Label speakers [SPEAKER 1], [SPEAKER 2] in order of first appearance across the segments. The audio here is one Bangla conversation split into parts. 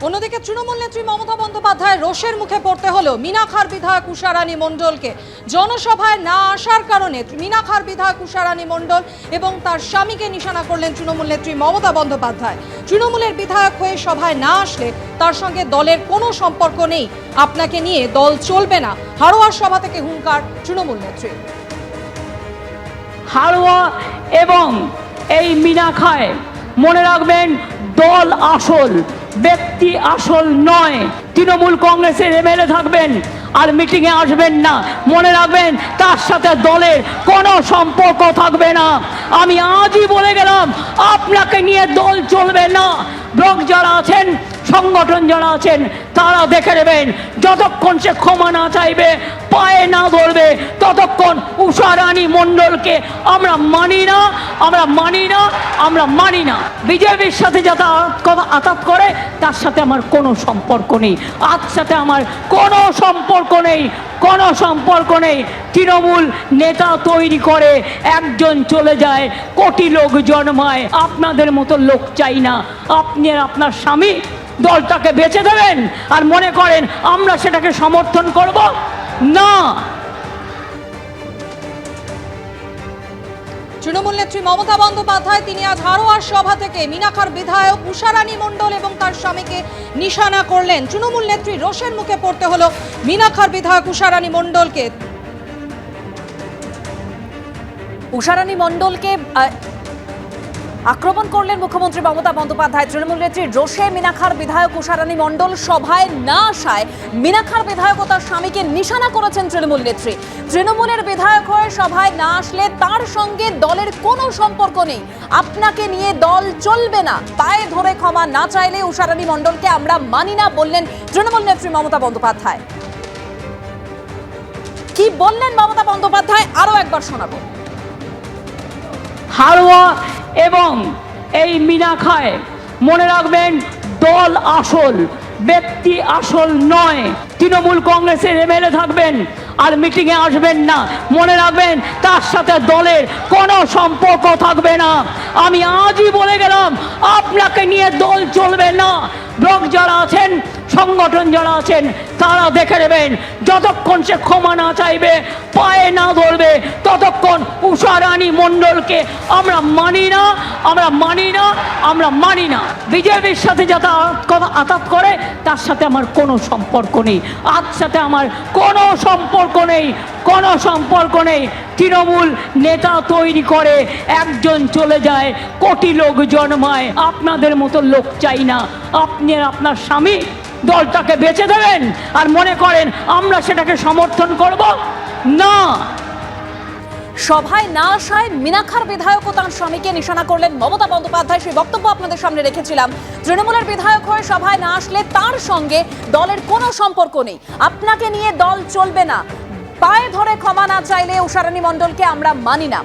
[SPEAKER 1] অন্যদিকে তৃণমূল নেত্রী মমতা বন্দ্যোপাধ্যায় রোষের মুখে পড়তে হলো মিনাখার বিধায়ক উষারানী মণ্ডলকে। জনসভায় না আসার কারণে মিনাখার বিধায়ক উষারানী মণ্ডল এবং তার স্বামীকে নিশানা করলেন তৃণমূল নেত্রী মমতা বন্দ্যোপাধ্যায়। তৃণমূলের বিধায়ক হয়ে সভায় না আসলে তার সঙ্গে দলের কোনো সম্পর্ক নেই, আপনাকে নিয়ে দল চলবে না, হাড়োয়ার সভা থেকে হুঙ্কার তৃণমূল নেত্রী।
[SPEAKER 2] হাড়োয়া এবং এই মিনাখায় মনে রাখবেন, দল আসল, ব্যক্তি আসল নয়। তৃণমূল কংগ্রেসের এমএলএ থাকবেন আর মিটিংয়ে আসবেন না, মনে রাখবেন তার সাথে দলের কোনো সম্পর্ক থাকবে না। আমি আজই বলে গেলাম, আপনাকে নিয়ে দল চলবে না। ব্লক যারা আছেন, সংগঠন যারা আছেন, তারা দেখে নেবেন, যতক্ষণ সে ক্ষমা না চাইবে, পায়ে না ধরবে, ততক্ষণ উষারানী মণ্ডলকে আমরা মানি না, আমরা মানি না, আমরা মানি না। বিজেপির সাথে যারা আঘাত করে তার সাথে আমার কোনো সম্পর্ক নেই, আজ সাথে আমার কোনো সম্পর্ক নেই, কোনো সম্পর্ক নেই। তৃণমূল নেতা তৈরি করে, একজন চলে যায়, কোটি লোক জন্মায়। আপনাদের মতো লোক চাই না। আপনি আপনার স্বামী দলটাকে বেঁচে দেবেন আর মনে করেন আমরা সেটাকে সমর্থন করব না।
[SPEAKER 1] তৃণমূল নেত্রী মমতা বন্দ্যোপাধ্যায় তিনি আজ হাড়োয়ার সভা থেকে মিনাখার বিধায়ক উষারানী মণ্ডল এবং তার স্বামীকে নিশানা করলেন। তৃণমূল নেত্রী রোষের মুখে পড়তে হলো মিনাখার বিধায়ক উষারানী মণ্ডলকে।
[SPEAKER 3] উষারানী মণ্ডলকে আক্রমণ করলেন মুখ্যমন্ত্রী মমতা বন্দ্যোপাধ্যায়। তৃণমূল নেত্রীর রোষে মিনাখার বিধায়ক উষারানী মণ্ডল সভায় না আসায় মিনাখার বিধায়ক ও তার স্বামীকে নিশানা করেছেন তৃণমূল নেত্রী। তৃণমূলের বিধায়ক হয়ে সভায় না আসলে তার সঙ্গে দলের কোনো সম্পর্ক নেই, আপনাকে নিয়ে দল চলবে না, পায়ে ধরে ক্ষমা না চাইলে উষারানী মণ্ডলকে আমরা মানি না, বললেন তৃণমূল নেত্রী মমতা বন্দ্যোপাধ্যায়। কি বললেন মমতা বন্দ্যোপাধ্যায় আরো একবার শোনাবো।
[SPEAKER 2] হাড়োয়া এবং এই মিনাখায় মনে রাখবেন, দল আসল, ব্যক্তি আসল নয়। তৃণমূল কংগ্রেসের এমএলএ থাকবেন আর মিটিংয়ে আসবেন না, মনে রাখবেন তার সাথে দলের কোনো সম্পর্ক থাকবে না। আমি আজই বলে গেলাম, আপনাকে নিয়ে দল চলবে না। ব্লক যারা আছেন, সংগঠন যারা আছেন, তারা দেখে নেবেন, যতক্ষণ সে ক্ষমা না চাইবে, পায়ে না ধরবে, ততক্ষণ উষারানী মণ্ডলকে আমরা মানি না, আমরা মানি না, আমরা মানি না। বিজেপির সাথে যারা আঘাত করে তার সাথে আমার কোনো সম্পর্ক নেই, আজ সাথে আমার কোনো সম্পর্ক নেই, কোনো সম্পর্ক নেই। তৃণমূল নেতা তৈরি করে, একজন চলে যায়, কোটি লোক জন্মায়। আপনাদের মতো লোক চাই না। আপনি আপনার স্বামী দলটাকে বেঁচে দেবেন আর মনে করেন আমরা সেটাকে সমর্থন করব না।
[SPEAKER 3] সভায় না আসায় মিনাখার বিধায়ক ও তার স্বামীকে নিশানা করলেন মমতা বন্দ্যোপাধ্যায়। সেই বক্তব্য আপনাদের সামনে রেখেছিলাম। তৃণমূলের বিধায়ক হয়ে সভায় না আসলে তার সঙ্গে দলের কোনো সম্পর্ক নেই, আপনাকে নিয়ে দল চলবে না, পায়ে ধরে ক্ষমা না চাইলে উষারানী মণ্ডলকে আমরা মানি না।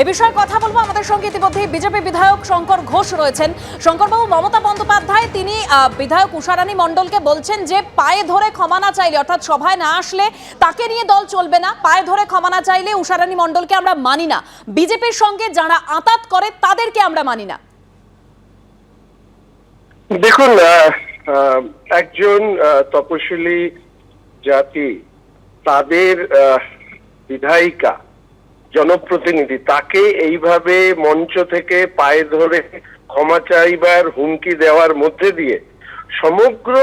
[SPEAKER 3] এ বিষয়ে কথা বলবো, আমাদের সঙ্গে ইতিমধ্যে বিজেপি বিধায়ক শঙ্কর ঘোষ রয়েছেন। শঙ্করবাবু, মমতা বন্দ্যোপাধ্যায় তিনি বিধায়ক উষারানী মণ্ডলকে বলছেন যে পায়ে ধরে ক্ষমা না চাইলে, অর্থাৎ সভায় না আসলে তাকে নিয়ে দল চলবে না, পায়ে ধরে ক্ষমা না চাইলে উষারানী মণ্ডলকে আমরা মানি না, বিজেপির সঙ্গে যারা আঁতাত করে তাদেরকে আমরা মানি না।
[SPEAKER 4] দেখুন, একজন তপশিলি জাতি, তাদের বিধায়িকা, জনপ্রতিনিধি, তাকে এইভাবে মঞ্চ থেকে পায়ে ধরে ক্ষমা চাইবার হুমকি দেওয়ার মধ্যে দিয়ে সমগ্র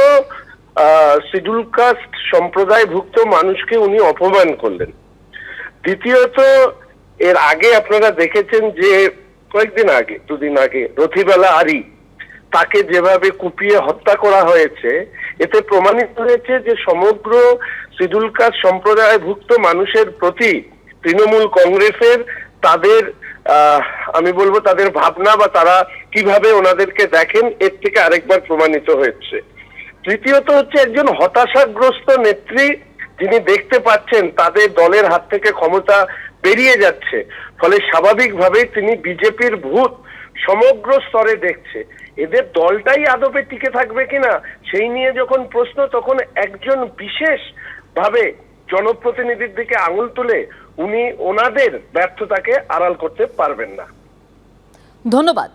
[SPEAKER 4] শিডিউল কাস্ট সম্প্রদায়ভুক্ত মানুষকে উনি অপমান করলেন। দ্বিতীয়ত, এর আগে আপনারা দেখেছেন যে কয়েকদিন আগে, দুদিন আগে রথিবেলা আরি, তাকে যেভাবে কুপিয়ে হত্যা করা হয়েছে, এতে প্রমাণিত হয়েছে যে সমগ্র শিডিউল কাস্ট সম্প্রদায়ভুক্ত মানুষের প্রতি তৃণমূল কংগ্রেসের তাদের আমি বলবো তাদের ভাবনা বা তারা কিভাবে ওনাদেরকে দেখেন, এর থেকে আরেকবার প্রমাণিত হয়েছে। তৃতীয়ত হচ্ছে, একজন হতাশাগ্রস্ত নেত্রী, যিনি দেখতে পাচ্ছেন তাদের দলের হাত থেকে ক্ষমতা বেরিয়ে যাচ্ছে, ফলে স্বাভাবিকভাবেই তিনি বিজেপির ভূত সমগ্র স্তরে দেখছে। এদের দলটাই আদপে টিকে থাকবে কিনা সেই নিয়ে যখন প্রশ্ন, তখন একজন বিশেষ ভাবে জনপ্রতিনিধির দিকে আঙুল তুলে উনি ওনাদের ব্যর্থতাকে আড়াল করতে পারবেন না।
[SPEAKER 3] ধন্যবাদ।